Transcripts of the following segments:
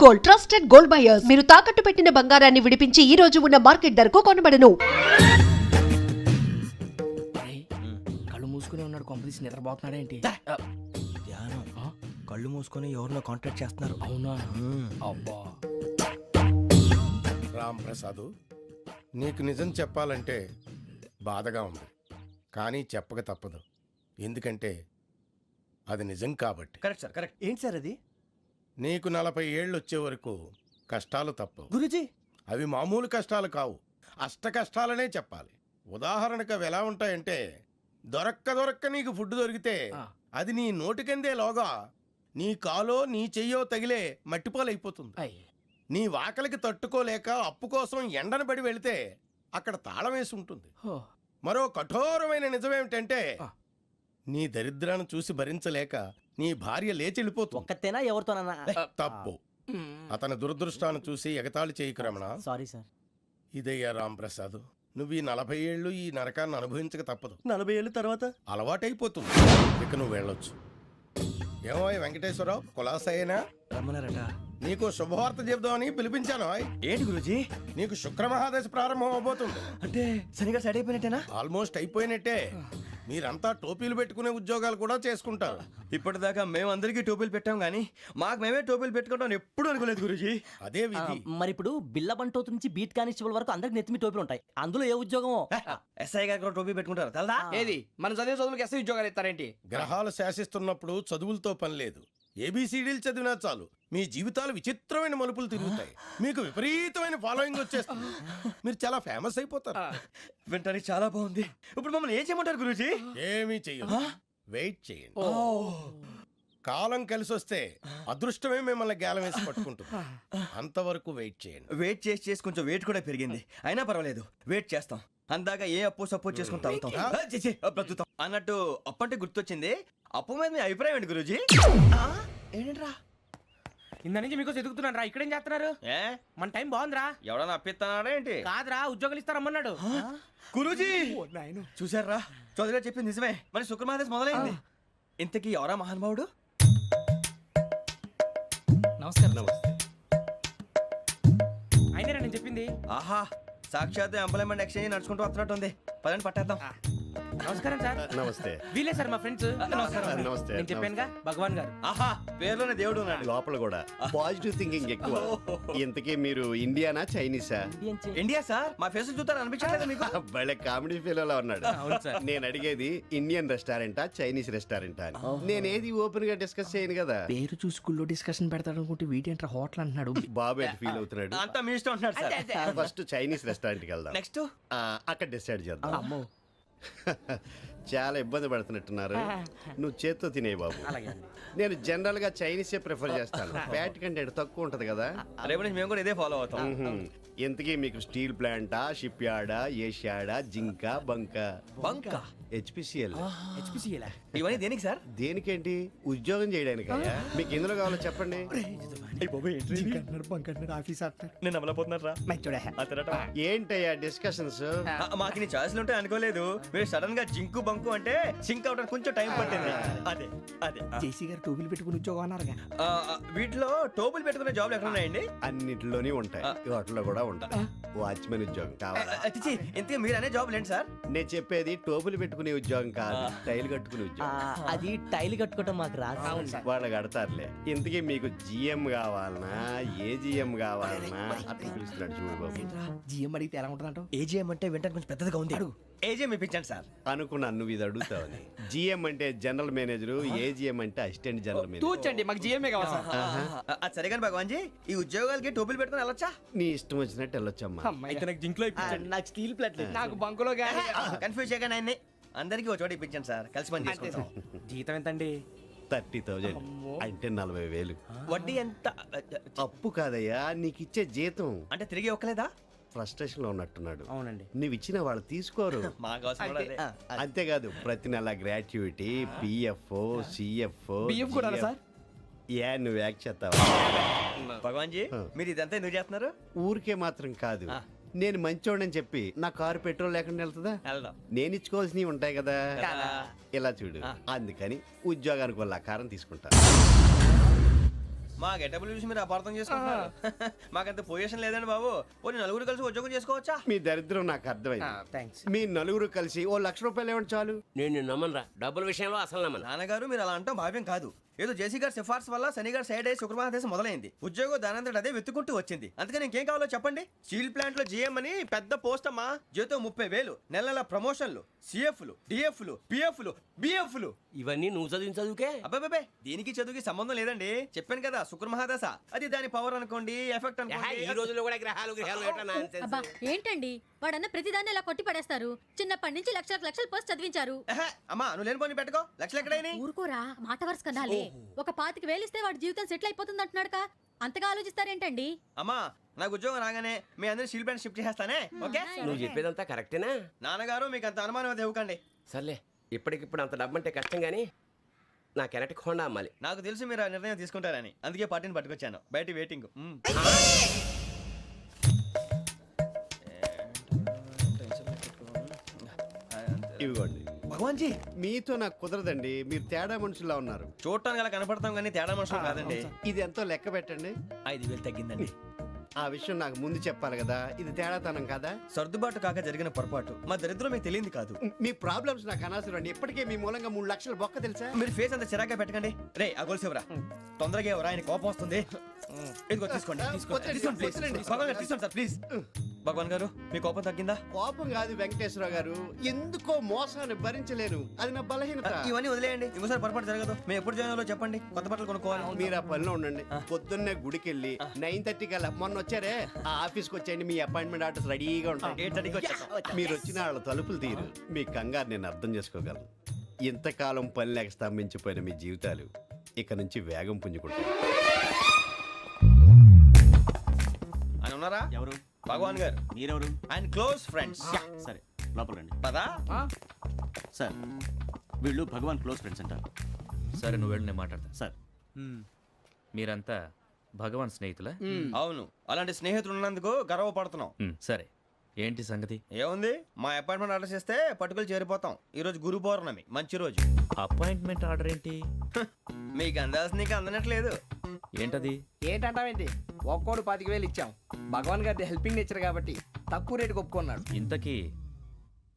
Gold, trusted gold buyers. మీరు తాకట్టు పెట్టిన బంగారాన్ని విడిపించి ఈ రోజు ఉన్న మార్కెట్ ధరకు కొనబడను. కళ్ళు మూసుకుని ఉన్నాడు, కొంపదీసి నిద్రపోతున్నాడేంటి? ధ్యానం. కళ్ళు మూసుకొని ఎవరినో కాంటాక్ట్ చేస్తున్నారు. అవునా? అబ్బా. రామ్ ప్రసాద్, నీకు నిజం చెప్పాలంటే బాధగా ఉంది, కానీ చెప్పక తప్పదు. ఎందుకంటే అది నిజం కాబట్టి. Correct sir, correct. ఏంటి సార్ అది? నీకు 40 ఏళ్ళు వచ్చే వరకు కష్టాలు తప్పవు. గురూజీ, అవి మామూలు కష్టాలు కావు, అష్ట కష్టాలనే చెప్పాలి. ఉదాహరణకు అవి ఎలా ఉంటాయంటే, దొరక్క నీకు ఫుడ్ దొరికితే అది నీ నోటికందే లోగా నీ కాలో నీ చెయ్యో తగిలే మట్టిపాలైపోతుంది. నీ వాకలికి తట్టుకోలేక అప్పు కోసం ఎండను పడి వెళితే అక్కడ తాళం వేసి ఉంటుంది. మరో కఠోరమైన నిజమేమిటంటే, నీ దరిద్రాన్ని చూసి భరించలేక నీ భార్య లేచి వెళ్ళిపోతుంది. ఒక్కతేనా ఎవరితోనన్నా? తప్పు. అతని దురదృష్టాన్ని చూసి ఎగతాళి చేయకు రమణ. Sorry sir. ఇదయ్యా రాంప్రసాద్, నువ్వు ఈ 40 ఏళ్ళు ఈ నరకాన్ని అనుభవించక తప్పదు. 40 ఏళ్ళ తర్వాత అలవాటైపోతుంది. ఇక నువ్వు వెళ్ళొచ్చు. ఏమో వెంకటేశ్వరరావు, కులాసైనా రమ్మన్నారట. నీకు శుభవార్త చెబుదామని పిలిపించాను. ఏంటి గురూజీ? నీకు శుక్రమహాదశ ప్రారంభం అవబోతుంది. అంటే శనిగా సెట్ అయిపోయినట్టేనా? ఆల్మోస్ట్ అయిపోయినట్టే. మీరంతా టోపీలు పెట్టుకునే ఉద్యోగాలు కూడా చేసుకుంటారు. ఇప్పటిదాకా మేమందరికీ టోపీలు పెట్టాం గానీ మాకు మేమే టోపీలు పెట్టుకుంటాం ఎప్పుడు అనుకోలేదు గురూజీ. అదే విధి. మరి ఇప్పుడు బిల్ల బంటోతు నుంచి బీట్ కానిస్టేబుల్ వరకు అందరికి నెత్తిమి టోపీలు ఉంటాయి. అందులో ఏ ఉద్యోగం? ఎస్ఐ గారు కూడా టోపీ పెట్టుకుంటారు తెలదా? ఏది మన చదివే చదువులకు ఎస్ఐ ఉద్యోగాలు ఇస్తారేంటి? గ్రహాలు శాసిస్తున్నప్పుడు చదువులతో పని లేదు. ఏబిసిడీలు చదివినా చాలు మీ జీవితాలు విచిత్రమైన మలుపులు తిరుగుతాయి. మీకు విపరీతమైన ఫాలోయింగ్ వచ్చేస్తుంది. మీరు చాలా ఫేమస్ అయిపోతారు. వింటానికి చాలా బాగుంది. ఇప్పుడు మమ్మల్ని ఏం చేయమంటారు గురూజీ? ఏమీ చెయ్యదు, వెయిట్ చేయండి. కాలం కలిసి వస్తే అదృష్టమే మిమ్మల్ని గేలం వేసి పట్టుకుంటుంది. అంతవరకు వెయిట్ చేయండి. వెయిట్ చేసి కొంచెం వెయిట్ కూడా పెరిగింది. అయినా పర్వాలేదు, వెయిట్ చేస్తాం. అందాక ఏ అప్పు సపోర్ట్ చేసుకుని బ్రతుకుతాం అన్నట్టు. అప్పు అంటే గుర్తొచ్చింది. అప్పు మీద మీ అభిప్రాయం ఏంటి గురూజీ? ఏంటరా ఇంత నుంచి మీకు ఎదుగుతున్నాను రా. ఇక్కడేం చేస్తున్నారు? మన టైం బాగుందిరా. ఎవడన్నా అప్పిస్తున్నాడా ఏంటి? కాదురా, ఉద్యోగాలు ఇస్తారమ్మన్నాడు గురూజీ. చూసారా, చౌదరి గారు చెప్పింది నిజమే. మరి శుక్రమహాదేశ్ మొదలైంది. ఇంతకీ ఎవరా మహానుభావుడు? నమస్కారం. అయినా నేను చెప్పింది. ఆహా, సాక్షాత్ ఎంప్లాయ్మెంట్ ఎక్స్చేంజ్ నడుచుకుంటూ వస్తున్నట్టు ఉంది. పదండి పట్టేద్దాం. నమస్కారం సార్. నమస్తే. వీలే సార్ మా ఫ్రెండ్స్. నమస్తే. నేను చెప్పానుగా, భగవాన్ గారు. ఆహా, పేర్లోనే దేవుడు ఉన్నాడు. లోపల కూడా పాజిటివ్ థింకింగ్ ఎక్కువ. ఇంతకీ మీరు ఇండియానా చైనీసా? India sir. మా ఫేస్ చూస్తారు అనిపించలేదు మీకు? భలే కామెడీ ఫీల్ అలా ఉన్నాడు. అవును సార్. నేను అడిగేది ఇండియన్ రెస్టారెంటా చైనీస్ రెస్టారెంటా అని. నేనేది ఓపెన్ గా డిస్కస్ చేయను కదా. పేరు చూసి స్కూల్లో డిస్కషన్ పెడతాడు అనుకుంటే వీటేంట్రా హోటల్ అంటున్నాడు. బాబు ఎట్ ఫీల్ అవుతున్నాడు. అంతా మీ ఇష్టం అంటున్నాడు సార్. ఫస్ట్ చైనీస్ రెస్టారెంట్ కి వెళ్దాం. నెక్స్ట్ అక్కడ డిసైడ్ చేద్దాం. అమ్మో, చాలా ఇబ్బంది పడుతున్నట్టున్నారు. నువ్వు చేత్తో తినే బాబు. నేను జనరల్ గా చైనీసే ప్రిఫర్ చేస్తాను. ఫ్యాట్ కంటెంట్ తక్కువ ఉంటది కదా. రేపు నుంచి మేము కూడా ఇదే ఫాలో అవుతాం. ఇంతకీ మీకు స్టీల్ ప్లాంటా, షిప్ యార్డా, ఏషియాడా, జింక, బంకా? బంకా, హెచ్పిసిఎల్. ఇవన్నీ దేనికి సార్? దేనికేంటి? ఉద్యోగం చేయడానికి. మీకు ఎందులో కావాలో చెప్పండి. నేను అమలపోతున్నారా? ఏంటయ్యా డిస్కషన్స్? మాకు నీ ఛాయిస్లు ఉంటాయి అనుకోలేదు. మీరు సడన్ గా జింకు బంకు అంటే సింక్ అవడానికి కొంచెం టైం పట్టింది. అదే అదే జేసీ గారు టోపీలు పెట్టుకుని ఉద్యోగం అన్నారుగా. వీటిలో టోపులు పెట్టుకునే జాబ్లు ఎక్కడ ఉన్నాయండి? అన్నిటిలోనే ఉంటాయి, వాటిలో కూడా ఉంటాయి. వాచ్మెన్ ఉద్యోగం కావాలా? ఇంతకీ మీరు అనే జాబ్ ఏంటి సార్? నేను చెప్పేది టోపులు పెట్టుకునే ఉద్యోగం కాదు, టైల్ కట్టుకునే ఉద్యోగం. అది టైల్ కట్టుకోవటం మాకు రాదు. వాళ్ళు కడతారులే. ఇంతకీ మీకు జిఎం కావాలనా, ఏ జిఎం కావాలనా? అట్లా పిలుస్తున్నాడు చూడు బాబు. జిఎం అడిగితే ఎలా ఉంటుందంట? ఏజీఎం అంటే వింటానికి కొంచెం పెద్దగా ఉంది. ఏజీఎం ఇప్పించండి సార్. అనుకున్నాను నువ్వు ఇది అడుగుతావని. జిఎం అంటే జనరల్ మేనేజర్, ఏజిఎం అంటే అసిస్టెంట్ జనరల్ మేనేజర్. తూచండి, మాకు జిఎంఏ కావాలి సార్. అది సరే కానీ భగవాన్ జీ, ఈ ఉద్యోగాలకి టోపులు పెట్టుకుని వెళ్ళొచ్చా? నీ ఇష్టం వచ్చినట్టు వెళ్ళొచ్చమ్మా. అయితే నాకు జింక్లో నాకు స్టీల్ ప్లేట్ నాకు బంకులో గానీ. కన్ఫ్యూజ్ చేయగానే ఆయన్ని అందరికీ ఒక చోట ఇప్పించండి సార్. కలిసి పని చేసుకుంటాం. జీతం ఎంతండి? 30,000 అంటే 40,000. వడ్డీ ఎంత? అప్పు కాదయ్యా, నీకు ఇచ్చే జీతం. అంటే తిరిగి ఒక్కలేదా? ఫ్రస్ట్రేషన్ లో ఉన్నట్టున్నాడు. అవునండి. నువ్వు ఇచ్చిన వాళ్ళు తీసుకోరు. మాకు అవసరం కూడా అదే. అంతేకాదు ప్రతి నెల గ్రాట్యుటీ, పిఎఫ్, సిఎఫ్. బియ్యం కూడా సార్? ఏ నువ్వు యాక్ట్ చేస్తావా? భగవాన్ జీ, మీరు ఇదంతా ఎందుకు చేస్తున్నారు? ఊరికే మాత్రం కాదు, నేను మంచోడని చెప్పి నా కారు పెట్రోల్ లేకుండా వెళ్తుందా? వెళ్దాం. నేను ఇచ్చుకోవాల్సినవి ఉంటాయి కదా. ఇలా చూడు, అందుకని ఉద్యోగానికి వాళ్ళ ఆకారం తీసుకుంటా. మా గెటబుల్ చూసి మీరు అపార్థం చేసుకుంటున్నారు. మాకంత పొజిషన్ లేదండి బాబు. పోనీ నలుగురు కలిసి ఉద్యోగం చేసుకోవచ్చా? మీ దరిద్రం నాకు అర్థమైంది. థ్యాంక్స్. మీ నలుగురు కలిసి ఓ ₹1,00,000 ఇవ్వండి చాలు. నేను నమ్మనరా, డబ్బుల విషయంలో అసలు నమ్మను. నాన్నగారు మీరు అలా అంటాం భావ్యం కాదు. ఏదో జేసీ గారి సిఫార్సు వల్ల శని గారు సైడ్ అయ్యి శుక్రవారం మొదలైంది. ఉద్యోగం దానంతటి అదే వెతుకుంటూ వచ్చింది. అందుకని ఇంకేం కావాలో చెప్పండి. స్టీల్ ప్లాంట్ లో జీఎం అని పెద్ద పోస్ట్ అమ్మా. జీతం 30,000, నెల నెల ప్రమోషన్లు, సిఎఫ్లు, డిఎఫ్లు, పిఎఫ్లు, బిఎఫ్లు. ఇవన్నీ నువ్వు చదివిన చదువుకే. అబ్బాబే దీనికి చదువుకి సంబంధం లేదండి. చెప్పాను కదా శుక్ర మహాదశ. అది దాని పవర్ అనుకోండి, ఎఫెక్ట్ ఈ అనుకోండి. రోజుల్లో కూడా గ్రహాలు ఏటా nonsense. అబ్బా ఏంటండి వాడన్న ప్రతిదాన్ని ఇలా కొట్టి పడేస్తారు. చిన్నప్పటి నుంచి లక్షలకు పోస్ట్ చదివించారు. ఎహె, అమ్మా నువ్వు లేని పోనీ పెట్టుకో. లక్షలు ఎక్కడైనా ఊరుకోరా, మాట వరుస కదాలే. ఒక 25,000 ఇస్తే వాడి జీవితం సెటిల్ అయిపోతుంది అంటున్నాడుక. అంతగా ఆలోచిస్తారేంటండి? అమ్మా నాకు ఉద్యోగం రాగానే మీ అందరూ స్టీల్ ప్లాంట్ షిఫ్ట్ చేస్తానే. ఓకే నువ్వు చెప్పేదంతా కరెక్టేనా? నాన్నగారు మీకు అంత అనుమానం అది ఇవ్వకండి. సర్లే, ఇప్పటికిప్పుడు అంత డబ్బు అంటే కష్టం కానీ నా కెనటిక్ హోండా అమ్మాలి. నాకు తెలుసు మీరు ఆ నిర్ణయం తీసుకుంటారని, అందుకే పార్టీని పట్టుకొచ్చాను. బయట వెయిటింగ్. ఇవ్వండి. భగవాన్ జీ మీతో నాకు కుదరదండి, మీరు తేడా మనుషుల్లా ఉన్నారు. చూడటానికి అలా కనపడతాం కానీ తేడా మనుషులు కాదండి. ఇది ఎంతో లెక్క పెట్టండి. 5,000 తగ్గిందండి. ఆ విషయం నాకు ముందు చెప్పాలి కదా, ఇది తేడాతనం కదా. సర్దుబాటు కాక జరిగిన పొరపాటు. మా దరిద్రం మీకు తెలియంది కాదు. మీ ప్రాబ్లమ్స్ నాకు అనవసరం అండి. ఇప్పటికే మీ మూలంగా 3 లక్షల బొక్క తెలుసా. మీరు ఫేస్ అంత చిరాగ్గా పెట్టకండి. రే ఆ గొలుసు ఎవరా? తొందరగా ఎవరా? ఆయన కోపం వస్తుంది. ఇదిగో తీసుకోండి. తీసుకోండి ప్లీజ్. భగవాన్ గారు తీసుకోండి సార్ ప్లీజ్. భగవాన్ గారు మీ కోపం తగ్గిందా? కోపం కాదు వెంకటేశ్వర గారు, ఎందుకో మోసాన్ని భరించలేను, అది నా బలహీనత. ఇవన్నీ వదిలేయండి. ఇంకోసారి పొరపాటు జరగదు. మేము ఎప్పుడు జాయిన్ అవ్వాలో చెప్పండి. కొత్త బట్టలు కొనుక్కోవాలి. మీరు ఆ పనిలో ఉండండి. పొద్దున్నే గుడికి వెళ్ళి 9:30 కల్లా, మొన్న వచ్చారే ఆ ఆఫీస్కి వచ్చేయండి. మీ అపాయింట్మెంట్ ఆర్డర్స్ రెడీగా ఉంటాయి. 8:30కి వచ్చేస్తాం. మీరు వచ్చిన వాళ్ళ తలుపులు తీరు. మీ కంగారు నేను అర్థం చేసుకోగలను. ఇంతకాలం పని లేక స్తంభించిపోయిన మీ జీవితాలు ఇక నుంచి వేగం పుంజుకుంటాయి. ఆయన ఉన్నారా? ఎవరు? భగవాన్ గారు. మీరెవరు? ఆయన క్లోజ్ ఫ్రెండ్స్. సరే లోపల రండి. పదా సార్ వీళ్ళు భగవాన్ క్లోజ్ ఫ్రెండ్స్ అంటారు. సరే నువ్వు వెళ్ళి నేను మాట్లాడతా. సార్ మీరంతా భగవాన్ స్నేహితులా? అవును, అలాంటి స్నేహితులు ఉన్నందుకు గర్వపడుతున్నాం. సరే ఏంటి సంగతి? ఏముంది, మా అపాయింట్మెంట్ ఆర్డర్ చేస్తే పట్టుకులు చేరిపోతాం. ఈ రోజు గురు పౌర్ణమి, మంచి రోజు. అపాయింట్మెంట్ ఆర్డర్ ఏంటి? మీకు అందాల్సిన నీకు అందనట్లేదు. ఏంటది? ఏంటంటావేంటి? ఒక్కోడు 25,000 ఇచ్చాం. భగవాన్ గారి హెల్పింగ్ నేచర్ కాబట్టి తక్కువ రేటుకి ఒప్పుకున్నాడు. ఇంతకీ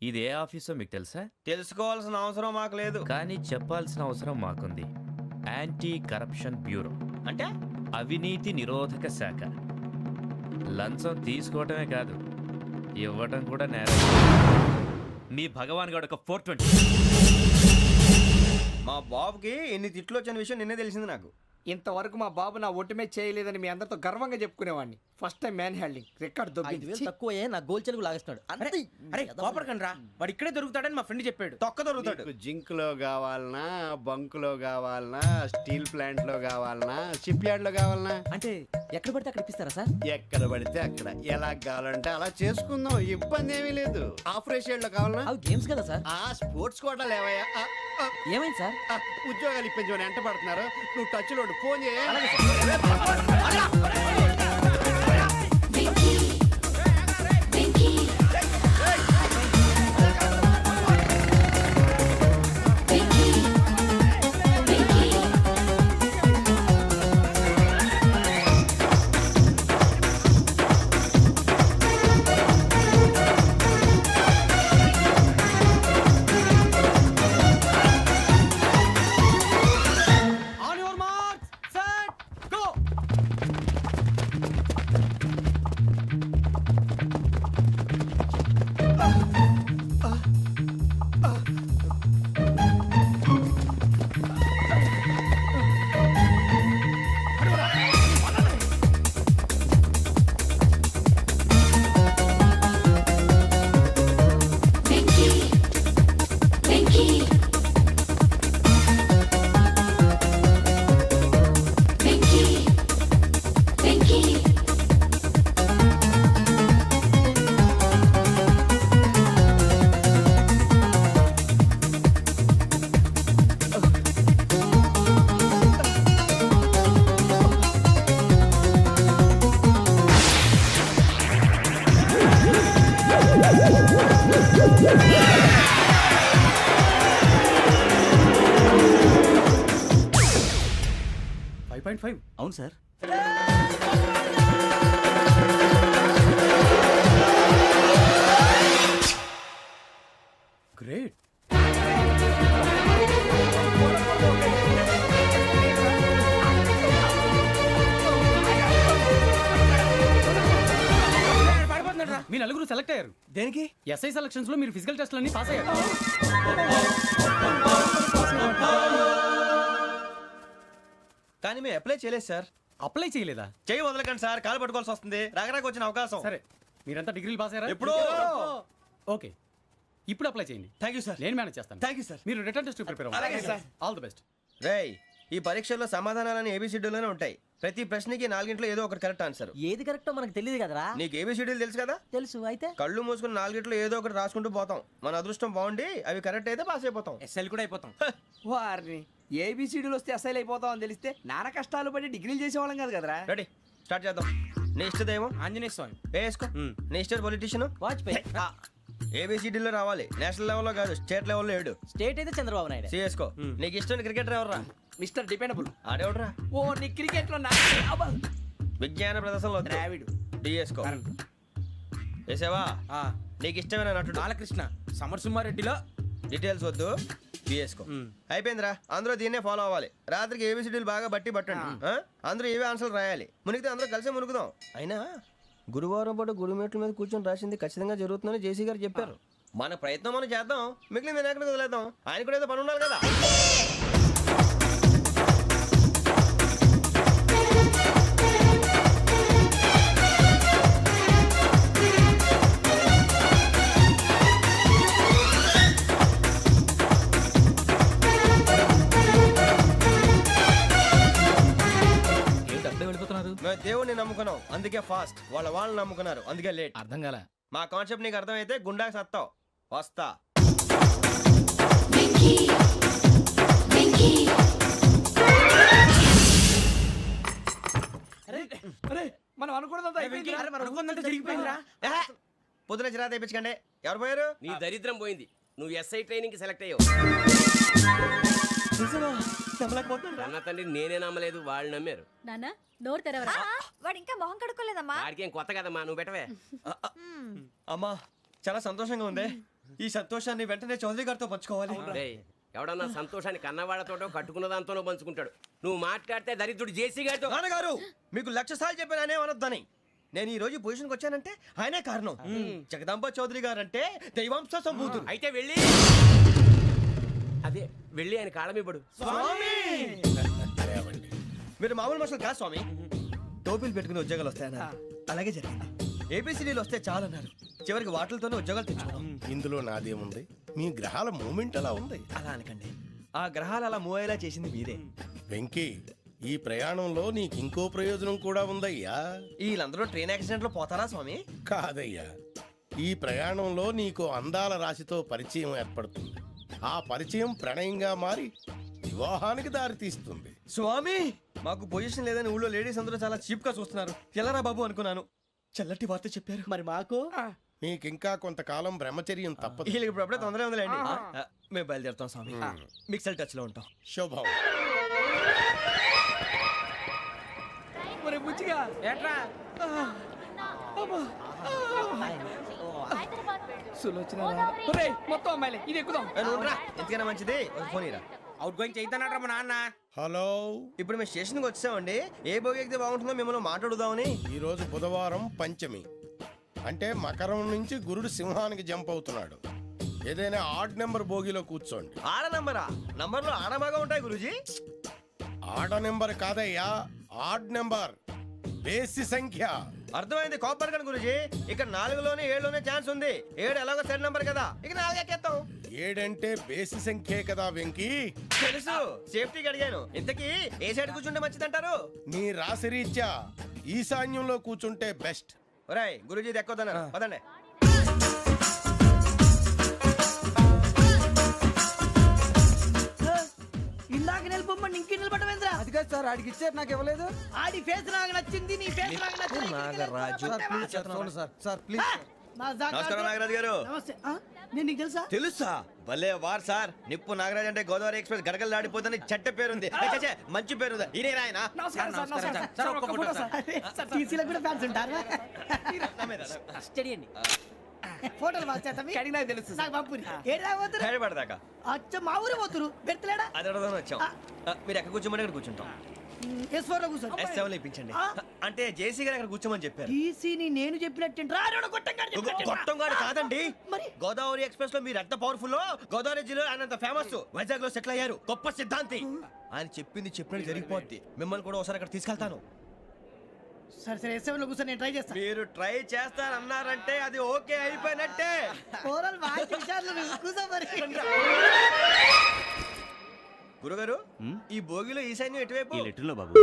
ఇది ఏ ఆఫీసో మీకు తెలుసా? తెలుసుకోవాల్సిన అవసరం మాకు లేదు. కానీ చెప్పాల్సిన అవసరం మాకుంది. యాంటీ కరప్షన్ బ్యూరో అంటే అవినీతి నిరోధక శాఖ. లంచం తీసుకోవటమే కాదు, ఇవ్వటం కూడా నేరం. మీ భగవాన్ గారు ఒక 420. మా బాబుకి ఎన్ని తిట్లు వచ్చిన విషయం నిన్నే తెలిసింది నాకు. ఇంతవరకు మా బాబు నా ఒట్టుమే చేయలేదని మీ అందరితో గర్వంగా చెప్పుకునేవాడిని. First time man handing record 5,000 తక్కువ నా గోల్ చెలుగు లాగేస్తున్నాడు. అరే కోపడకండి రా, వాడు ఇక్కడే దొరుకుతాడని మా ఫ్రెండ్ చెప్పాడు. తొక్క దొరుకుతాడు. మీకు జింక్ లో కావాలనా, బంక్ లో కావాలనా, స్టీల్ ప్లాంట్ లో కావాలనా, షిప్ యార్డ్ లో కావాలనా? అంటే ఎక్కడ పడితే అక్కడ ఇప్పిస్తారా సార్? ఎక్కడ పడితే అక్కడ, ఎలా కావాలంటే అలా చేసుకుందాం, ఇబ్బంది ఏమీ లేదు. ఆపరేషన్ లో కావాలనా? అవి గేమ్స్ కదా సార్. ఆ స్పోర్ట్స్ కోటా లేవయ్యా. ఏమైంది సార్? ఉద్యోగాలు ఇప్పించమని ఎంట పడుతున్నారు. నువ్వు టచ్ లో ఫోన్ చేయ. On your marks set go. 2.5. అవును సార్. గ్రేట్. మీ నలుగురు సెలెక్ట్ అయ్యారు. దేనికి? ఎస్ఐ సెలక్షన్స్ లో మీరు ఫిజికల్ టెస్ట్ అన్ని పాస్ అయ్యారు. కానీ మేము అప్లై చేయలేదు సార్. అప్లై చేయలేదా? చేయి వదలకండి సార్, కాలు పట్టుకోవాల్సి వస్తుంది. రాగరాకు వచ్చిన అవకాశం. సరే, మీరంతా డిగ్రీలు పాస్ అయ్యారా? ఎప్పుడో. ఓకే, ఇప్పుడు అప్లై చేయండి. Thank you sir. నేను మేనేజ్ చేస్తాను. Thank you sir. మీరు రిటర్న్ టెస్ట్ ప్రిపేర్ అలాగే సార్. All the best. రేయ్, ఈ పరీక్షల్లో సమాధానాలని ఏబిసిడ్యూల్లోనే ఉంటాయి. ప్రతి ప్రశ్నకి 4 ఏదో ఒకటి కరెక్ట్ ఆన్సర్. ఏది కరెక్టో మనకు తెలియదు కదరా. నీకు ఏబిసిడ్యూల్ తెలుసు కదా? తెలుసు. అయితే కళ్ళు మూసుకుని 4 ఏదో ఒకటి రాసుకుంటూ పోతాం. మన అదృష్టం బాగుండి అవి కరెక్ట్ అయితే పాస్ అయిపోతాం. ఎస్ఎల్ కూడా అయిపోతాం. వారిని ఏబిసిడీలు వస్తే ఎస్ఐలు అయిపోతాం అని తెలిస్తే నాన్న కష్టాలు పడి డిగ్రీలు చేసేవాళ్ళం కాదు కదరా. రెడీ, స్టార్ట్ చేద్దాం. నీ ఇష్టదేమో ఆంజనేయ స్వామి. వేసుకో. నీ ఇష్ట పొలిటీషియన్ వాజ్పేయి. ఏబిసిడీలో రావాలి. నేషనల్ లెవెల్లో కాదు, స్టేట్ లెవెల్లో 7. స్టేట్ అయితే చంద్రబాబు నాయుడు. సిఎస్కో. నీకు ఇష్టం క్రికెటర్ ఎవర్రా? Mister dependable. ఆడేవడరా? ఓ నీ క్రికెట్ లో విజ్ఞాన ప్రదర్శనలో ద్రావిడు. డిఎస్కో. వేసావా? నీకు ఇష్టమైన నటుడు? బాలకృష్ణ. సమర్ సుమారెడ్డిలో డీటెయిల్స్ వద్దు, బిఎస్కో. అయిపోయిందిరా. అందరూ దీన్నే ఫాలో అవ్వాలి. రాత్రికి ఏబిసిడీలు బాగా బట్టి పట్టండి. అందరూ ఏవే ఆన్సర్లు రాయాలి. మునిగితే అందరూ కలిసి మునుగుదాం. అయినా గురువారం పాటు గురుమేట్ల మీద కూర్చొని రాసింది ఖచ్చితంగా జరుగుతుందని జేసీ గారు చెప్పారు. మన ప్రయత్నం మనం చేద్దాం, మిగిలింది ఎక్కడికి వదిలేద్దాం. ఆయన కూడా ఏదో పని ఉండాలి కదా. మేము దేవుడిని నమ్ముకున్నాం, అందుకే ఫాస్ట్. వాళ్ళు నమ్ముకున్నారు, అందుకే లేట్. అర్థం కాల. మా కాన్సెప్ట్ నీకు అర్థమైతే గుండాకి సత్తావు. వస్తా. మనం అనుకున్నదంతా జరిగిపోయిందిరా. పొద్దున చిరా తెప్పించకండి. ఎవరు పోయారు? నీ దరిద్రం పోయింది. నువ్వు ఎస్ఐ ట్రైనింగ్ కి సెలెక్ట్ అయ్యావు. అన్న తండ్రి నేనే నమ్మలేదు, వాళ్ళు నమ్మారు. నాన్న నోరు తెరవరా. వాడు ఇంకా మొహం కడుక్కోలేదమ్మా. వాడికి ఏం కొత్త కదమ్మా, నువ్వు పెట్టవే. అమ్మా, చాలా సంతోషంగా ఉంది. ఈ సంతోషాన్ని వెంటనే చౌదరి గారితో పంచుకోవాలి. డేయ్, ఎవడన్నా సంతోషాన్ని కన్నవాళ్లతోటో కట్టుకున్న దాంతోనో పంచుకుంటాడు. నువ్వు మాట్లాడితే దరిద్రుడు జేసీ గారితో. నాన్నగారు, మీకు 1,00,000 సార్లు చెప్పాను అనే అనొద్దని. నేను ఈ రోజు పొజిషన్కి వచ్చానంటే ఆయనే కారణం. జగదాంబ చౌదరి గారు అంటే దైవాంశ సంభూతుడు. అయితే వెళ్ళి అదే వెళ్ళి ఆయన కాళ్ళమివ్వడు. మీరు మామూలు మనుషులు కాదు స్వామి. టోపీలు పెట్టుకుని ఉద్యోగాలు వస్తాయన్నారు, అలాగే జరిగింది. ఏబిసిడీలు వస్తే చాలన్నారు, చివరికి వాటిలతోనే ఉద్యోగాలు తెచ్చుకున్నాం. ఇందులో నాదేముంది? మీ గ్రహాల మూమెంట్ అలా ఉంది. అలా అనకండి, ఆ గ్రహాలు అలా మూవ్ అయ్యేలా చేసింది మీరే. వెంకీ, ఈ ప్రయాణంలో నీకు ఇంకో ప్రయోజనం కూడా ఉందయ్యా. వీళ్ళందరూ ట్రైన్ యాక్సిడెంట్ లో పోతారా స్వామి? కాదయ్యా, ఈ ప్రయాణంలో నీకు అందాల రాశితో పరిచయం ఏర్పడుతుంది. ఆ పరిచయం ప్రణయంగా మారి వివాహానికి దారితీస్తుంది. స్వామి, మాకు పొజిషన్ లేదని ఊళ్ళో లేడీస్ అందరూ చాలా చీప్ గా చూస్తున్నారు. ఎలారా బాబు అనుకున్నాను. చల్లటి వార్త చెప్పారు. మరి మాకు నీకింకా కొంతకాలం బ్రహ్మచర్యం తప్పదు. వీళ్ళకి ఇప్పుడు అప్పుడే తొందరగా ఉందిలేండి. మేము బయలుదేరుతాం స్వామి. మిక్సెల్ టచ్ లో ఉంటాం. శుభం. మొత్తం అమ్మాయిలే, ఇది ఎక్కుదాం. ఎందుకైనా మంచిది ఒక ఫోన్ ఇరా. అవుట్ గోయింగ్ చేద్దానట్రా మా నాన్న. హలో, ఇప్పుడు మేము స్టేషన్కి వచ్చామండి. ఏ బోగి ఎక్కితే బాగుంటుందో మిమ్మల్ని మాట్లాడుదామని. ఈరోజు బుధవారం పంచమి, అంటే మకరం నుంచి గురుడు సింహానికి జంప్ అవుతున్నాడు. ఏదైనా ఆడ్ నెంబర్ బోగిలో కూర్చోండి. ఆడ నంబరా? నంబర్లో ఆడమాగా ఉంటాయి గురూజీ. ఆడ నెంబర్ కాదయ్యా, ఆడ్ నెంబర్, బేసి సంఖ్య. అర్థమైంది, కాపర్ కన్ గురూజీ. ఇక్కడ 4లోనే 7లోనే ఛాన్స్ ఉంది. 7 ఎలాగో సెడ్ నంబర్ కదా, ఇక 4 ఎక్కేస్తాం. 7 అంటే బేసి సంఖ్యే కదా వెంకీ. తెలుసు, సేఫ్టీకి అడిగాను. ఇంతకీ ఏ సైడ్ కూర్చుంటే మంచిదంటారు? నీ రాశి రీత్యా ఈశాన్యంలో కూర్చుంటే బెస్ట్. ఒరాయ్, గురూజీ దెక్కొద్దన్నారు, పదండి. ఇందాక నిలబొమ్మని ఇంకే నిలబడమేంద్రా? అది కాదు సార్, ఆడికి ఇచ్చారు, నాకు ఇవ్వలేదు. ఆడి ఫేస్ నాకు నచ్చింది, నీ ఫేస్ నాకు నచ్చింది. నాగరాజు. Sir please. నమస్కారం నాగరాజు గారు. నమస్తే. నేను నీకు తెలుసా? తెలుసా? భలే వార్ సార్. నిప్పు నాగరాజ్ అంటే గోదావరి ఎక్స్ప్రెస్ గడగలు దాడిపోతుంది చెట్ట పేరుంది. ఛే, మంచి పేరు. ఈయన ఆయన నమస్కారం సార్, నమస్కారం సార్. ఒక్క ఫోటో సార్. సార్ టీసీలో కూడా ఫ్యాన్స్ ఉంటారా? స్టడీ అండి. ఫోటోలు మార్చేస్తాం. కడిగి నాకు తెలుసు నాకు పంపుని. ఏడు రాబోతురు? హైదరాబాద్ అచ్చ మా ఊరు పోతురు. పెడతలేడా? అది అడగదామని వచ్చాం. మీరు ఎక్కడ కూర్చోమని అక్కడ కూర్చుంటాం. S4 లో కూర్చో. S7 ఇప్పించండి. అంటే జేసీ గారు అక్కడ కూర్చోమని చెప్పారు. టీసీని నేను చెప్పినట్టు గొట్టంగాడు కాదండి. మరి గోదావరి ఎక్స్ప్రెస్ లో మీరు ఎంత పవర్ఫుల్, గోదావరి జిల్లా ఆయన ఫేమస్, వైజాగ్ లో సెటిల్ అయ్యారు, గొప్ప సిద్ధాంతి. ఆయన చెప్పింది చెప్పినట్టు జరిగిపోద్ది. మిమ్మల్ని కూడా ఒకసారి అక్కడ తీసుకెళ్తాను. సరే సరే S7 లో కూర్చో, నేను ట్రై చేస్తాను. మీరు ట్రై చేస్తారన్నారంటే అది ఓకే అయిపోయినట్టే. ఓవరాల్ వాయిస్ విషయాలు కూర్చో మరి. గురుగారు, ఈ భోగిలో ఈశాన్యం ఎటువైపు? ఈ లెటర్లో బాబు.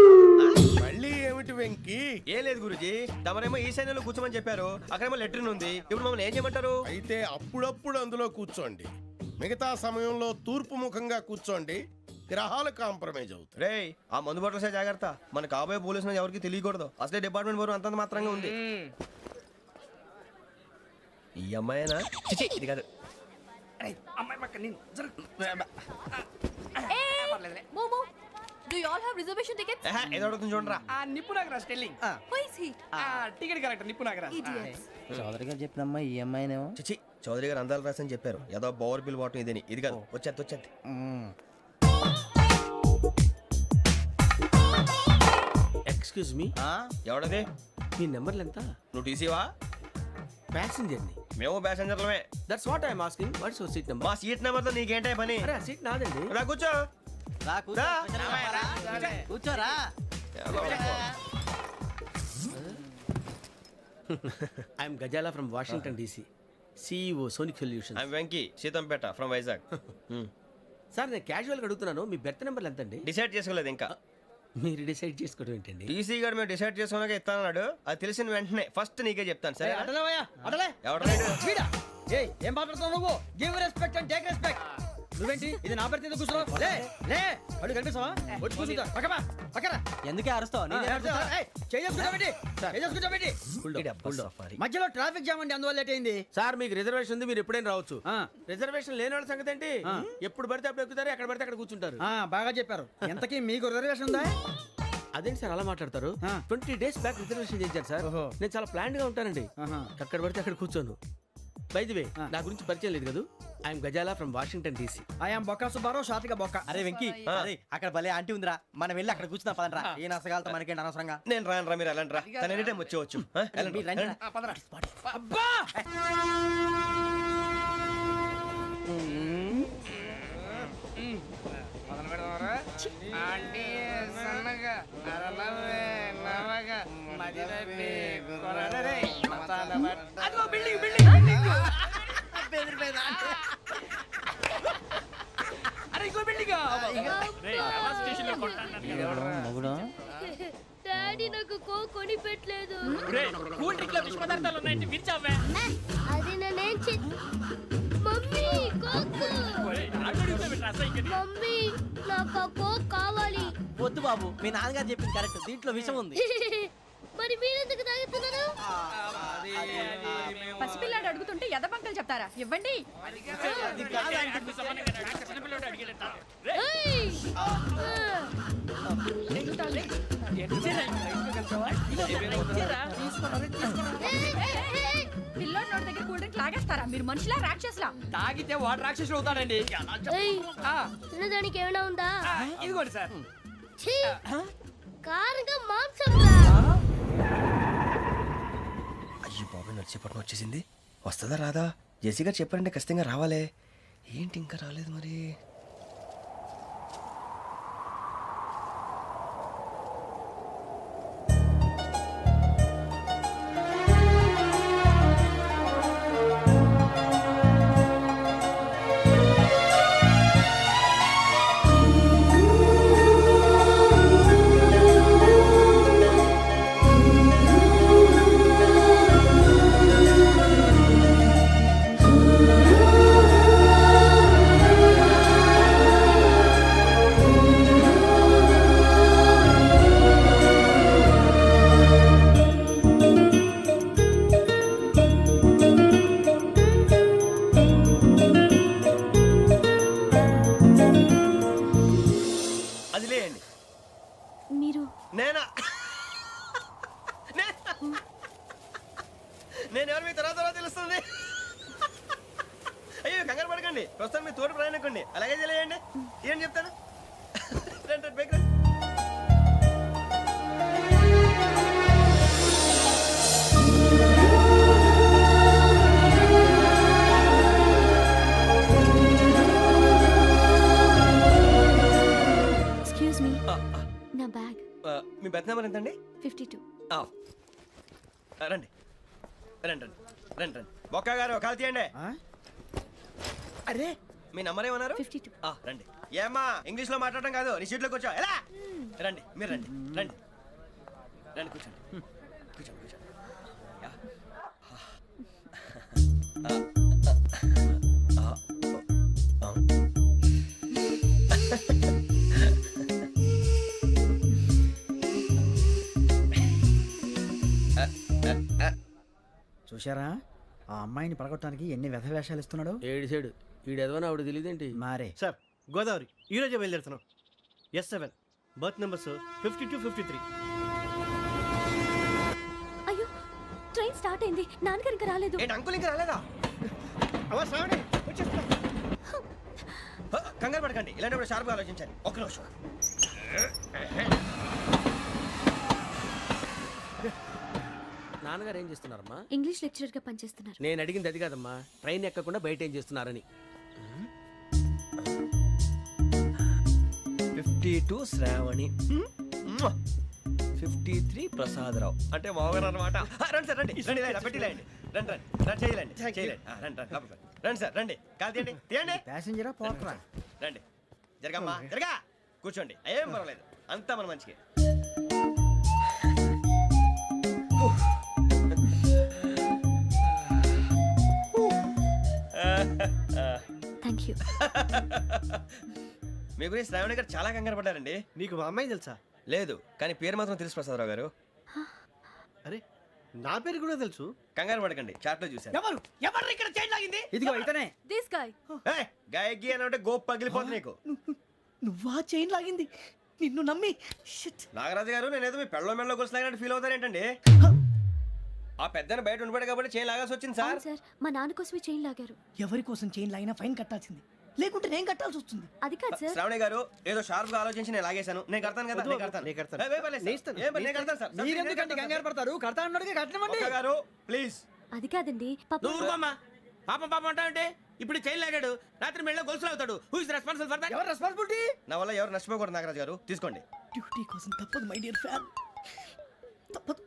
మళ్ళీ ఏమిటి వెంకీ? ఏం లేదు గురుజీ, తమరేమో ఈశాన్యంలో కూర్చోమని చెప్పారు, అక్కడేమో లెటర్ ఉంది. ఇప్పుడు మమ్మల్ని ఏం చేయమంటారు? అయితే అప్పుడప్పుడు అందులో కూర్చోండి, మిగతా సమయంలో తూర్పు ముఖంగా కూర్చోండి. గ్రహాలు కాంప్రమైజ్ అవుతాయి. రే, ఆ మందు బట్టలసే జాగ్రత్త. మన కాబోయే పోలీసులు ఎవరికి తెలియకూడదు. అసలే డిపార్ట్మెంట్ బోరు అంతంత మాత్రంగా ఉంది. ఈ అమ్మాయినా? చిచి, ఇది కాదు. అమ్మాయి పక్క నేను Momo, do you all have reservation tickets? ఏదో అడుగుతుంది చూడరా. నిప్పు Nagaraj telling. Who is he? Ticket correct నిప్పు నాగరాజ్. Idiots. చౌదరి గారు చెప్పినమ్మా ఈ అమ్మాయినేమో. చిచి, చౌదరి గారు అందాలు రాసని చెప్పారు. ఏదో బోర్ బిల్ వాటం ఇదని. ఇది కాదు, వచ్చేది. Excuse me, ఎవడది? మీ నెంబర్లు ఎంత? నువ్వు టీసీవా? ప్యాసింజర్ ని. మేము ప్యాసెంజర్లమే. That's what I'm asking. What's your seat number? మా సీట్ నెంబర్తో నీకేంటే పని? అరే ఆ సీట్ నాదండి. రా కూర్చో. రా. కూర్చోరా. I'm Gazala from Washington DC, CEO Sonic Solution. I'm Venky, Seethampeta from Vizag. Sir నేను క్యాజువల్గా అడుగుతున్నాను, మీ బెర్త్ నెంబర్లు ఎంత అండి? డిసైడ్ చేసుకోలేదు ఇంకా. మీరు డిసైడ్ చేసుకోవడం ఏంటండి? టీసీ గారు మేము డిసైడ్ చేసుకున్నాక ఇస్తానన్నాడు. అది తెలిసిన వెంటనే ఫస్ట్ నీకే చెప్తాను. సరే? అడలే ఎవరు? ఏం మాట్లాడుతావు నువ్వు? Give respect and take respect. నువ్వేంటి ఇది నా పరిస్థితి ఎందుకు కూర్చున్నావు? లే లే, అడుగు కనిపిస్తావా? వచ్చి కూర్చుంటా. పక్కన ఎందుకే అరుస్తావు? మధ్యలో ట్రాఫిక్ జామ్ అండి, అందువల్ల లేట్ అయింది. సార్ మీకు రిజర్వేషన్ ఉంది, మీరు ఎప్పుడైనా రావచ్చు. రిజర్వేషన్ లేని వాళ్ళ సంగతి ఏంటి? ఎప్పుడు పడితే అప్పుడు ఎక్కుతారు, ఎక్కడ పడితే అక్కడ కూర్చుంటారు. బాగా చెప్పారు. ఎంతకీ మీకు రిజర్వేషన్ ఉందా? అదేంటి సార్ అలా మాట్లాడతారు? 20 days బ్యాక్ రిజర్వేషన్ చేశారు సార్. నేను చాలా ప్లాన్డ్ గా ఉంటానండి. అక్కడ పడితే అక్కడ కూర్చోను. బై ది వే, నా గురించి పరిచయం లేదు కదా. I'm Gazala from Washington DC. I'm Bokka Subbarao, షార్ట్గా బొక్క. అరే వెంకీ, అరే అక్కడ భలే ఆంటీ ఉందిరా, మనం వెళ్ళి అక్కడ కూర్చున్నా పదరా. ఏ నసగాలతో మనకేంటి అనవసరంగా. నేను రాను, మీరు వెళ్ళండి రా. తన ఎనీ టైం వచ్చేవచ్చు. అబ్బా డాడీ నాకు కోక్ కొని పెట్టలేదు. అది నేనేం మమ్మీ కోక్. మమ్మీ నాకు ఆ కోక్ కావాలి. వద్దు బాబు, మీ నాన్నగారు చెప్పింది కరెక్ట్, దీంట్లో విషయం ఉంది. మరి మీరెందుకు తాగుతున్నారు? పసిపిల్లాడు అడుగుతుంటే ఎదబంకలు చెప్తారా? ఇవ్వండి. ఏయ్! పిల్లోడి నోటి దగ్గర కూల్ డ్రింక్ లాగేస్తారా? మీరు మనుషులా రాక్షసులా? తాగితే వాడు రాక్షసుడు అవుతాడండి. ఏయ్! తినడానికి ఏమైనా ఉందా? ఇదిగోండి సార్. ఛీ! కారంగా మాంసం రా. అయ్యో బాబు, నడిచేపట్నం వచ్చేసింది. వస్తుందా రాదా? జెసి గారు చెప్పారంటే ఖచ్చితంగా రావాలే. ఏంటి ఇంకా రాలేదు మరి? నేను ఎవరు మీ తర్వాత తెలుస్తుంది. అయ్యో కంగారు పడకండి, ప్రస్తుతం మీ తోడు ప్రయాణకండి. అలాగే తెలియండి, ఏం చెప్తాను. రండి, బైక్ రండి. ఎక్స్క్యూజ్ మీ, నా బ్యాగ్. మీ బెత్ నెంబర్ ఎంతండి? 52. రండి రండి రండి రండి రండి. బొక్క గారు కాల్ తీయండి. అరే మీ నంబర్ ఏమన్నారు? 52. రండి. ఏమ్మా ఇంగ్లీష్ లో మాట్లాడడం కాదు, నీ సీట్లో కూర్చో. ఎలా రండి, మీరు రండి రండి రండి, కూర్చోండి కూర్చోండి కూర్చోండి. యా. చూశారా ఆ అమ్మాయిని పడగొట్టడానికి ఎన్ని వ్యధ వేషాలు ఇస్తున్నాడు. ఏడు సైడు ఈడు ఎదవని ఆవిడ తెలియదేంటి. మారే సార్ గోదావరి ఈ రోజే బయలుదేరుతున్నాం. S7 berth numbers 52, 53. అయ్యో, ట్రైన్ స్టార్ట్ అయింది. నాన్నగారు ఇంకా రాలేదు. ఏంటి అంకుల్ ఇంకా రాలేదా? కంగారు పడకండి, ఇలాంటప్పుడు షార్ప్గా ఆలోచించండి. ఒక్క నిమిషం. నాన్నగారు ఏం చేస్తున్నారమ్మా? ఇంగ్లీష్ లెక్చరర్ గా పనిచేస్తున్నారు. నేను అడిగింది అది కాదమ్మా, ట్రైన్ ఎక్కకుండా బయట ఏం చేస్తున్నారని. 52 శ్రావణి, 53 ప్రసాదరావు అంటే మామగారు అనమాట. రండి సార్, రండి రండి, ఇలా పెట్టి లేండి. రండి రండి రండి, చేయలేండి చేయలేండి. రండి రండి లోపలికి రండి సార్, రండి. కాలు తీయండి తీయండి. ప్యాసింజరా పోట్రా. రండి, జరగమ్మా జరగా, కూర్చోండి. ఏం పర్వాలేదు, అంతా మన మంచికి. Thank you. మీ గురించి శ్రావణి గారు చాలా కంగారు పడ్డారండి. నీకు మా అమ్మాయి తెలుసా? లేదు, కానీ పేరు మాత్రం తెలుసు ప్రసాదరావు గారు. అరే నా పేరు కూడా తెలుసు. కంగారు పడకండి, చాట్ లో చూశాను. ఎవరు ఎవరు ఇక్కడ చైన్ లాగింది? ఇదిగో ఇతనే. This guy. గాయకి అని అంటే గోప్ పగిలిపోతుంది నీకు. నువ్వా చైన్ లాగింది? నిన్ను నమ్మి. నాగరాజు గారు, నేనేదో మీ పెళ్ళ మెళ్ళలో గురిసిలాగినట్టు ఫీల్ అవుతారేంటండి? ఆ పెద్దని బయట ఉండిపోయాడు కాబట్టి చైన్ లాగాల్సి వచ్చింది సార్. సార్, మా నాన్న కోసమే చైన్ లాగారు. ఎవరి కోసం చైన్ లాగినా ఫైన్ కట్టాల్సింది, లేకుంటే నేను కట్టాల్సి వస్తుంది. అది కాదు సార్. శ్రావణి గారు ఏదో షార్ప్ గా ఆలోచించి నేను లాగేశాను. నేను కడతాను కదా, నేను కడతాను. నేను కడతాను. ఏ, పర్లేదు సార్. ఏ, నేను కడతాను సార్. మీరెందుకంటే కంగారు పడతారు? కడతా అన్నాడుగా, కట్టమండి. ఒక్క గారు ప్లీజ్. అది కాదండి, పాప. నువ్వు ఊరుకోమ్మా. పాపం పాపం అంటావంటే ఇప్పుడు చైన్ లాగాడు, రాత్రి మెళ్ళ గొలుసులు అవుతాడు. Who is responsible for that? ఎవరు రెస్పాన్సిబిలిటీ? నా వల్ల ఎవరు నష్టపోకూడదు నాగరాజు గారు, తీసుకోండి. డ్యూటీ కోసం తప్పదు మై డియర్ ఫ్యాన్, తప్పదు.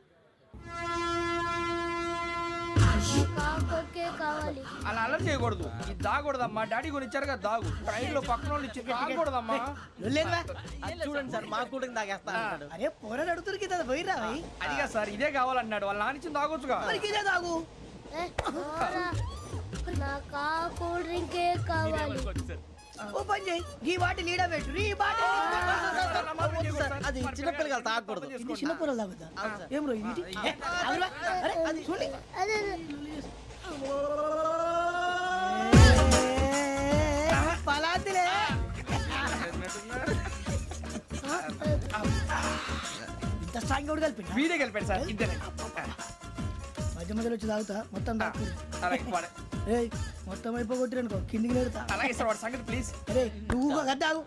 అలా అలర్ చేయకూడదు. ఇది దాగకూడదమ్మా. డాడీ కొని ఇచ్చారు కదా దాగు. ట్రైన్ లో పక్కన వాళ్ళు ఇచ్చి దాగకూడదమ్మా. చూడండి సార్, మా కూడా తాగేస్తా. అరే పోరాడు అడుగుతారు కదా, పోయిరా. అదిగా సార్, ఇదే కావాలన్నాడు. వాళ్ళ నాన్న ఇచ్చింది తాగొచ్చుగా. ఇదే తాగు. ఓ పని చేయి, ఈ బాటి లీడ పెట్టు. ఈ బాటి అది చిన్నపిల్లలు తాగకూడదు. ఇది చిన్న పొరలు తాగుతా. ఏం రో ఇది? అరే అది చూడండి. పలాతిలే. ఇంత స్ట్రాంగ్ కూడా కలిపి వీడే గెలిపాడు సార్. ఇద్దరే. మధ్య మధ్యలో వచ్చి తాగుతా, మొత్తం తాగు. అలాగే వాడు. ఏయ్ మొత్తం అయిపోగొట్టి అనుకో, కిందికి నేడుతా. అలాగే సార్, వాడు సంగతి ప్లీజ్. అరే నువ్వు కదా తాగు.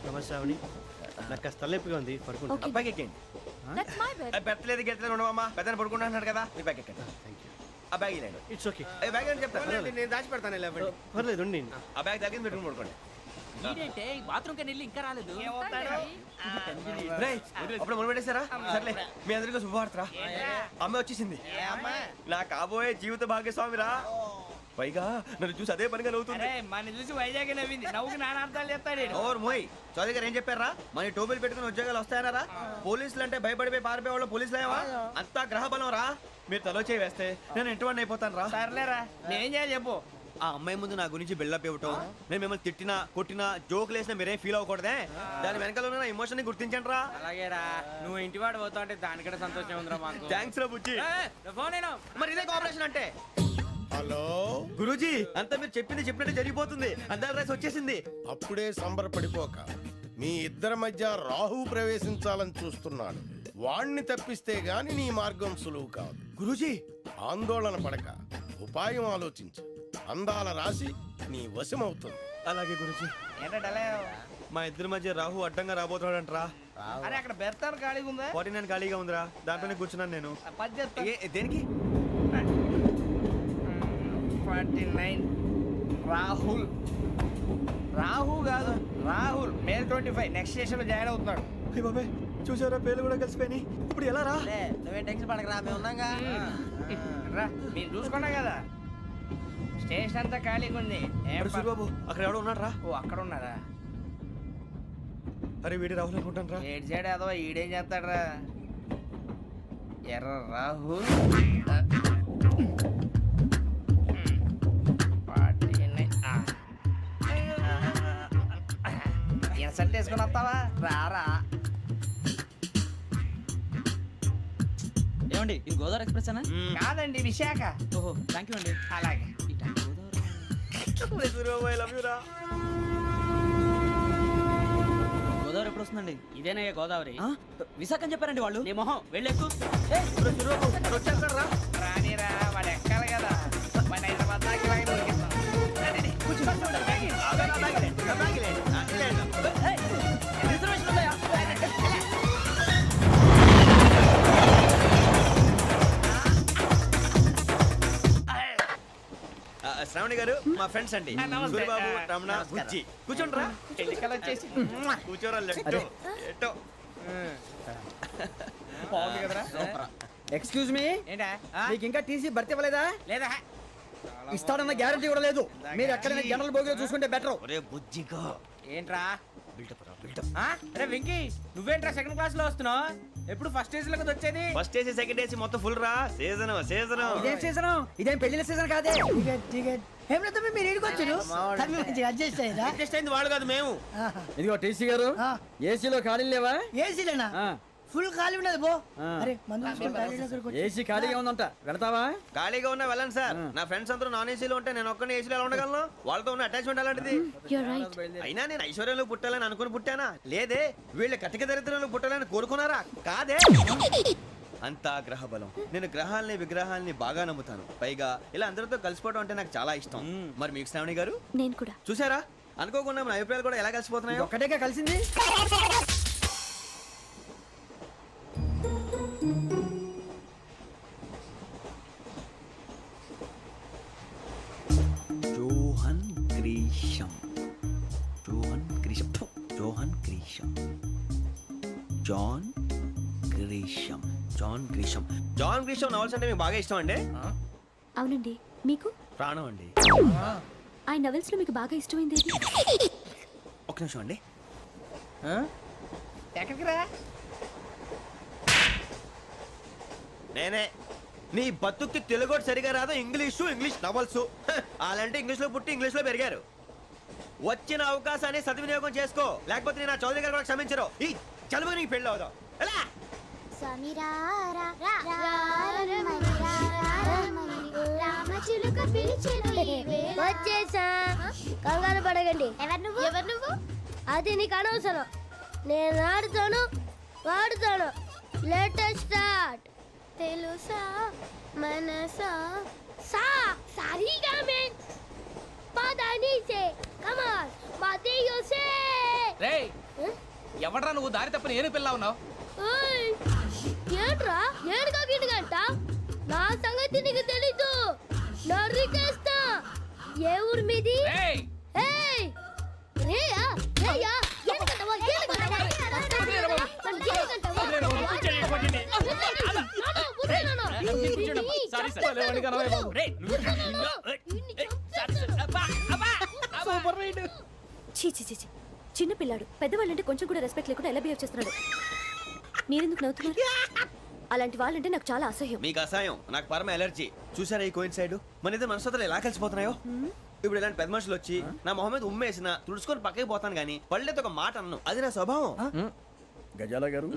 నమస్తే శ్రావణి, నాకు కాస్త తలెప్పిగా ఉంది, పడుకుంటా. అబ్బాయికి ఎక్కండి. That's my bed. పెట్టలేదు గెట్టలేదు ఉండవమ్మా. పెద్దని పడుకుంటున్నాడు కదా, మీ బ్యాగ్ ఎక్కండి. ఆ బ్యాగ్ ఇలాండి. It's okay. బ్యాగ్ అని చెప్తాను, నేను దాచి పెడతాను. పర్లేదు ఉండి. ఆ బ్యాగ్ తగ్గింది పెట్టుకుని పడుకోండి. బాత్రూమ్ కి వెళ్ళి ఇంకా రాలేదు. రేయ్, అప్పుడు మొదలు పెట్టేశారా? సర్లే, మీ అందరికీ శుభవార్తరా. అమ్మ వచ్చేసింది, నా కాబోయే జీవిత భాగ్యస్వామిరా. పైగా నన్ను చూసి అదే పనిగా నవ్వుతుంది. మన చూసి వైజాగ్ నవ్వింది. నవ్వుకి నాన్న అర్థాలు చెప్తాడు. ఓర్ మోయ్, చౌదరి గారు ఏం చెప్పారా? మన టోబీలు పెట్టుకుని ఉద్యోగాలు వస్తాయనరా? పోలీసులు అంటే భయపడిపోయి పారిపోయే వాళ్ళు పోలీసులేవా? అంతా గ్రహ బలం రా. మీరు తలో చేయి వేస్తే నేను ఇంటివాడిని అయిపోతాను రా. సర్లేరా, నేనేం చేయాలి చెప్పు. ఆ అమ్మాయి ముందు నా గురించి బిల్డప్ ఇవ్వటం, నేను మిమ్మల్ని తిట్టినా కొట్టినా జోకులు వేసినా మీరేం ఫీల్ అవ్వకూడదే. దాని వెనకాల ఉన్న ఎమోషన్ ని గుర్తించండి రా. అలాగేరా, నువ్వు ఇంటివాడు పోతా అంటే దానికంటే సంతోషం ఉందిరా మాకు. థ్యాంక్స్ రా బుజ్జి. ఫోన్ అయినా మరి ఇదే కోఆపరేషన్ అంటే. హలో గురూజీ, అంతా మీరు చెప్పింది చెప్పినట్టు జరిగిపోతుంది. అందరి రైస్ వచ్చేసింది. అప్పుడే సంబరపడిపోక మీ ఇద్దరి మధ్య రాహు ప్రవేశించాలని చూస్తున్నాడు. వాణ్ణి తప్పిస్తే గాని నీ మార్గం సులువు కాదు. గురూజీ ఆందోళన పడక ఉపాయం ఆలోచించు. అందాల రాశి నీ వశమవుతుంది. అలాగే గురూజీ. ఏంటంటే మా ఇద్దరి మధ్య రాహు అడ్డంగా రాబోతున్నాడంట్రా. అరే అక్కడ బెర్తాను ఖాళీగా ఉందా? 49 ఖాళీగా ఉందిరా, దాంట్లోనే కూర్చున్నాను నేను. పది చెప్తా. దేనికి? 49 రాహుల్. రాహు కాదు రాహుల్. మే 25 నెక్స్ట్ స్టేషన్ లో జాయిన్ అవుతున్నాడు. అయ్య బాబాయ్, చూసారా పేర్లు కూడా కలిసిపోయినాయి. ఇప్పుడు ఎలా రా? నువ్వేం టెన్షన్ పడకరా, మేము ఉన్నాగా. రా మీరు చూసుకున్నా కదా, స్టేషన్ అంతా ఖాళీగా ఉంది. ఏం సూరిబాబు అక్కడ ఎవడో ఉన్నాడు రా. ఓ అక్కడ ఉన్నారా? అరే వీడి రాహుల్ అనుకుంటాను రా. ఏడు సైడ్ అదో ఈడేం చేస్తాడరా? ఎర్ర రాహుల్. ఇన్సర్ట్ వేసుకుని వస్తావా? రారా. ఏమండి ఇది గోదావరి ఎక్స్ప్రెస్ అనా? కాదండి విశాఖ. ఓహో థ్యాంక్ యూ అండి. అలాగే. సూరిబాబు ఐ లవ్ యు రా. గోదావరి ఎప్పుడు వస్తుందండి? ఇదేనయ్య గోదావరి. విశాఖ అని చెప్పారండి వాళ్ళు. నీ మొహం వెళ్ళెక్కు. వచ్చేస్తాడు రా. రానిరా వాడు ఎక్కాలి కదా. వాడిని హైదరాబాద్ దాకా ఇలాగే దొరికిస్తాం. శ్రావణి గారు మా ఫ్రెండ్స్ అండి. నమస్తే. సూరిబాబు, రమణ, నమస్కారం. బుజ్జి. కూర్చోండి రా. ఎన్నికలు వచ్చేసి కూర్చోరా. లెట్టో ఎట్టో. బాగుంది కదరా? ఎక్స్క్యూజ్ మీ, ఏంటా? మీకు ఇంకా టీసీ భర్తీ ఇవ్వలేదా? లేదా ఇస్తాడన్న గ్యారంటీ కూడా లేదు. మీరు ఎక్కడైనా జనరల్ బోగిలో చూసుకుంటే బెటర్. ఒరే బుజ్జిగా. ఏంట్రా? బిల్డప్ రా, బిల్డప్. అరే వెంకీ, నువ్వేంట్రా సెకండ్ క్లాస్ లో వస్తున్నావు? ఎప్పుడు ఫస్ట్ ఏజ్ లో కదా వచ్చేది? ఫస్ట్ ఏసీ సెకండ్ ఏసీ మొత్తం ఫుల్ రా. Season season. ఇదేం సీజన్? ఇదేం పెళ్లిన సీజన్ కాదే. ఏం లేదు మీరు ఇడికొచ్చారు, అడ్జస్ట్ అయ్యారా? అడ్జస్ట్ అయింది వాళ్ళు కాదు మేము. ఇదిగో టీసీ గారు, ఏసీలో ఖాళీ లేవా? ఏసీలేనా? ఫుల్ ఖాళీ ఉన్నది బో. ఏసీ ఖాళీగా ఉందంట, వెళతావా? ఖాళీగా ఉన్నా వెళ్ళండి సార్. నా ఫ్రెండ్స్ అందరూ నాన్ ఏసీలో ఉంటే నేను ఒక్కనే ఏసీలో ఎలా ఉండగలను? వాళ్ళతో ఉన్న అటాచ్మెంట్ అలాంటిది. అయినా నేను ఐశ్వర్యంలో పుట్టాలని అనుకుని పుట్టానా? లేదే. వీళ్ళ కటిక దరిద్రంలో పుట్టాలని కోరుకున్నారా? కాదే. అంతా గ్రహ బలం. నేను గ్రహాలని విగ్రహాలని బాగా నమ్ముతాను. పైగా ఇలా అందరితో కలిసిపోవడం అంటే నాకు చాలా ఇష్టం. మరి మీకు శ్రావణి గారు? నేను కూడా. చూసారా, అనుకోకుండా మన అభిప్రాయాలు కూడా ఎలా కలిసిపోతున్నాయి. ఒక్కటేగా కలిసింది. Johan Grisham. Johan Grisham. Johan Grisham. John Grisham. John Grisham. John Grisham novels అంటే మీకు బాగా ఇష్టం అండి? అవునండి. మీకు? ప్రాణం అండి. ఆ నవెల్స్ లో మీకు బాగా ఇష్టమైంది ఏది? ఒక్క నిమిషం అండి. ఎక్కడికి రా? నేనే. నీ బతుక్కి తెలుగు సరిగా రాదు, ఇంగ్లీష్ నవల్స్. అలాంటి ఇంగ్లీష్ లో పుట్టి ఇంగ్లీష్ లో పెరిగారు. వచ్చిన అవకాశాన్ని సద్వినియోగం చేసుకో, లేకపోతే నేను నా చౌదరి గారు కూడా క్షమించరు. ఈ చదువు నీకు పెళ్ళి అవుదాం. ఎలా? వచ్చేసా, కంగారు పడకండి. ఎవరు నువ్వు? అది నీకు అనవసరం. నేను ఆడుతాను, వాడుతాను. Latest start. తెలుసా మనసా సా సారీగా మెన్ పదనిసే కమాన్ మదేయోసే. రేయ్, ఎవడ్రా నువ్వు? దారి తప్పని ఏను పిల్ల ఉన్నావు? ఓయ్ ఏంట్రా ఏడుగా గిడుగంట? నా సంగతి నీకు తెలీదు. నరికేస్తా. ఏ ఊరు మీది? రేయ్, ఏయ్ రేయా రేయా ఎందుకంటవా? చీ చీ చీ చీ. చిన్న పిల్లాడు. పెద్దవాళ్ళంటే కొంచెం కూడా రెస్పెక్ట్ లేకుండా ఎలా బిహేవ్ చేస్తున్నాడు. మీరెందుకు నవ్వుతున్నారు? అలాంటి వాళ్ళంటే నాకు చాలా అసహ్యం. మీకు అసహాయం, నాకు పరమ ఎలర్జీ. చూసారా ఈ కోయిన్సైడ్? మన ఇద్దరు మనస్తత్వాలు ఎలా కలిసిపోతున్నాయో. ఇప్పుడు ఇలాంటి పెద్ద మనుషులు వచ్చి నా మొహం మీద ఉమ్మేసిన తుడుచుకొని పక్కకి పోతాను, కానీ పళ్ళేతో ఒక మాట అన్ను. అది నా స్వభావం. గజాల గారు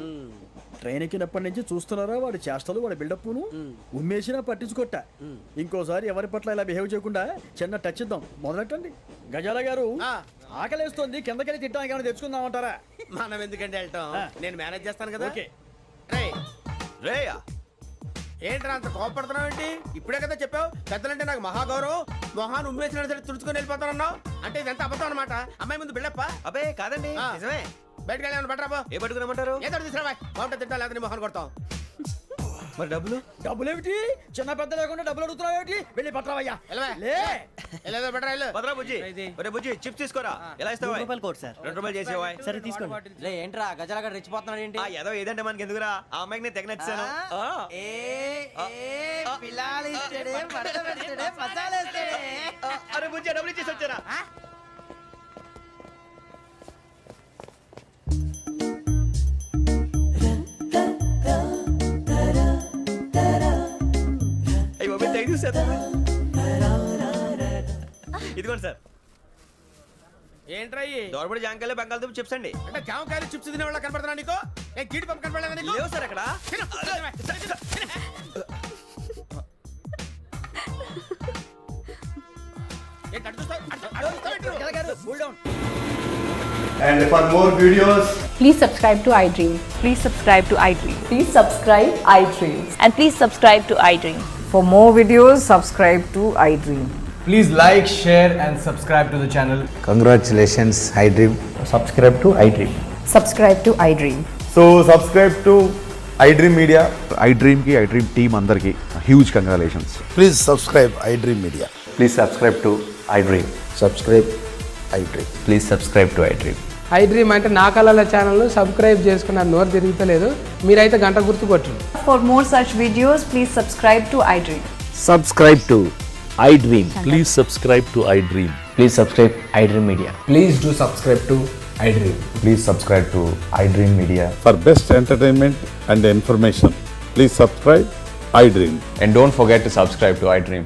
ట్రైన్ ఎక్కినప్పటి నుంచి చూస్తున్నారా వాడి చేష్టలు వాడి బిల్డప్ను ఉమ్మేసినా పట్టించుకోట ఇంకోసారి ఎవరి పట్ల ఇలా బిహేవ్ చేయకుండా చిన్న టచ్ ఇద్దాం మొదలెట్టండి గజాల గారు ఆకలేస్తోంది కిందకెళ్ళి తిట్టడానికి ఏమైనా తెచ్చుకుందామంటారా మనం ఎందుకంటే వెళ్తాం నేను మేనేజ్ చేస్తాను కదా. ఓకే. రేయ్, రేయా ఏంట్రా అంత కోపడుతున్నావు ఏంటి? ఇప్పుడే కదా చెప్పావు పెద్దలంటే నాకు మహాగౌరవం, మొహాన్ని ఉమ్మేసిన సరే తుడుచుకొని వెళ్ళిపోతానన్నావు. అంటే ఇదంతా అబద్ధం అనమాట. అమ్మాయి ముందు బిల్డప్ప. అబే కాదండి ఆ. నిజమే. బయటకు వెళ్ళాను బట్రాబో. ఏ పట్టుకురమ్మంటారు? ఏదో తీసుకురా బాగుంటుంది తింటా లేదా నీ మొహాన్ని కొడతాం. మరి డబ్బులు? డబ్బులు ఏమిటి చిన్న పెద్ద లేకుండా డబ్బులు అడుగుతున్నావు ఏమిటి వెళ్ళి పట్టరావయ్యా వెళ్ళవా? లే వెళ్ళేదో బట్రా వెళ్ళు. భద్రా బుజ్జి ఒరే బుజ్జి చిప్స్ తీసుకోరా. ఎలా ఇస్తావా? Court sir. 2 రూపాయలు చేసేవా? సరే తీసుకోండి. లే ఏంట్రా గజాల గడ రెచ్చిపోతున్నాడు ఏంటి? ఆ ఏదో ఏదంటే మనకి ఎందుకురా, ఆ అమ్మాయికి నేను తెగ నచ్చాను. అరే బుజ్జి డబ్బులు ఇచ్చేసి వచ్చారా? అయ్యి బాబు తెగ చూసేది. ఇదిగోండి సార్. ఏంట్రా ఇయ్యి? దోరబడి జాంకాయలు బంగాళదుంప చిప్స్ అండి. అంటే జామకాయలు చిప్స్ తినే వాళ్ళ కనపడుతున్నా నీకు? ఏ జీడి పంపు కనపడలేదా నీకు? లేవు సార్ అక్కడ. తిను, తిను, తిను. ఏంటి అటు చూస్తావు? అటు చూస్తావు ఏంటి నువ్వు? గజాల గారు cool down. And for more videos, Please subscribe to iDream. Please subscribe to iDream. Please subscribe iDream. And please subscribe to iDream. For more videos, subscribe to iDream. Please like, share and subscribe to the channel. congratulations, iDream. Subscribe to iDream. Subscribe to iDream. So subscribe to iDream Media. iDream కి iDream team అందరికి huge congratulations. Please subscribe iDream media. Please subscribe to iDream. Subscribe iDream. Please subscribe to iDream. iDream అంటే నా కళల channel subscribe చేసుకున్న నోరు తిరుగుతలేదు. మీరైతే గంట గుర్తు కొట్టండి. For more such videos, please subscribe to iDream. Subscribe to iDream. Please subscribe to iDream. Please subscribe iDream Media. Please do subscribe to iDream. Please subscribe to iDream media. For best entertainment and information, please subscribe iDream. And don't forget to subscribe to iDream.